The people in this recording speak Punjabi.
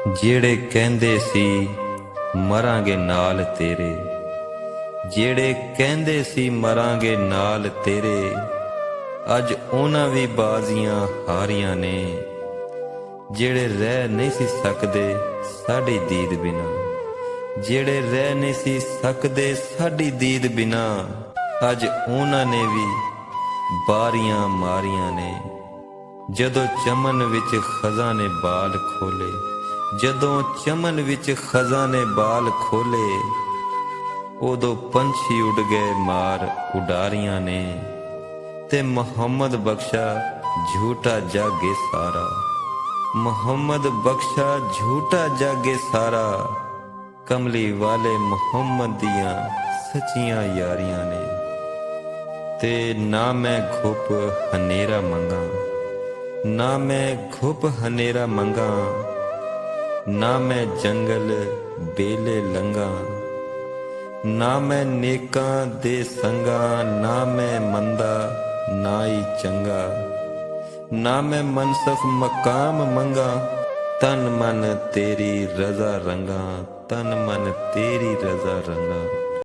ਜਿਹੜੇ ਕਹਿੰਦੇ ਸੀ ਮਰਾਂਗੇ ਨਾਲ ਤੇਰੇ, ਜਿਹੜੇ ਕਹਿੰਦੇ ਸੀ ਮਰਾਂਗੇ ਨਾਲ ਤੇਰੇ, ਅੱਜ ਉਹਨਾਂ ਵੀ ਬਾਜ਼ੀਆਂ ਹਾਰੀਆਂ ਨੇ। ਜਿਹੜੇ ਰਹਿ ਨਹੀਂ ਸੀ ਸਕਦੇ ਸਾਡੀ ਦੀਦ ਬਿਨਾ, ਜਿਹੜੇ ਰਹਿ ਨਹੀਂ ਸੀ ਸਕਦੇ ਸਾਡੀ ਦੀਦ ਬਿਨਾ, ਅੱਜ ਉਹਨਾਂ ਨੇ ਵੀ ਬਾਰੀਆਂ ਮਾਰੀਆਂ ਨੇ। ਜਦੋਂ ਚਮਨ ਵਿੱਚ ਖਜ਼ਾਂ ਨੇ ਬਾਲ ਖੋਲੇ, ਜਦੋਂ ਚਮਨ ਵਿੱਚ ਖਜ਼ਾਂ ਨੇ ਬਾਲ ਖੋਲੇ, ਉਦੋਂ ਪੰਛੀ ਉੱਡ ਗਏ ਮਾਰ ਉਡਾਰੀਆਂ ਨੇ। ਤੇ ਮੁਹੰਮਦ ਬਖਸ਼ਾ ਝੂਠਾ ਜਾਗੇ ਸਾਰਾ, ਮੁਹੰਮਦ ਬਖਸ਼ਾ ਝੂਠਾ ਜਾਗੇ ਸਾਰਾ, ਕਮਲੀ ਵਾਲੇ ਮੁਹੰਮਦ ਦੀਆਂ ਸੱਚੀਆਂ ਯਾਰੀਆਂ ਨੇ। ਤੇ ਨਾ ਮੈਂ ਘੁੱਪ ਹਨੇਰਾ ਮੰਗਾ, ਨਾ ਮੈਂ ਘੁੱਪ ਹਨੇਰਾ ਮੰਗਾ, ਨਾ ਮੈਂ ਜੰਗਲ ਬੇਲੇ ਲੰਘਾ, ਨਾ ਮੈਂ ਨੇਕਾਂ ਦੇ ਸੰਗਾ, ਨਾ ਮੈਂ ਮੰਦਾ ਨਾ ਹੀ ਚੰਗਾ, ਨਾ ਮੈਂ ਮਨਸਫ ਮਕਾਮ ਮੰਗਾ, ਤਨ ਮਨ ਤੇਰੀ ਰਜ਼ਾ ਰੰਗਾ, ਤਨ ਮਨ ਤੇਰੀ ਰਜ਼ਾ ਰੰਗਾ।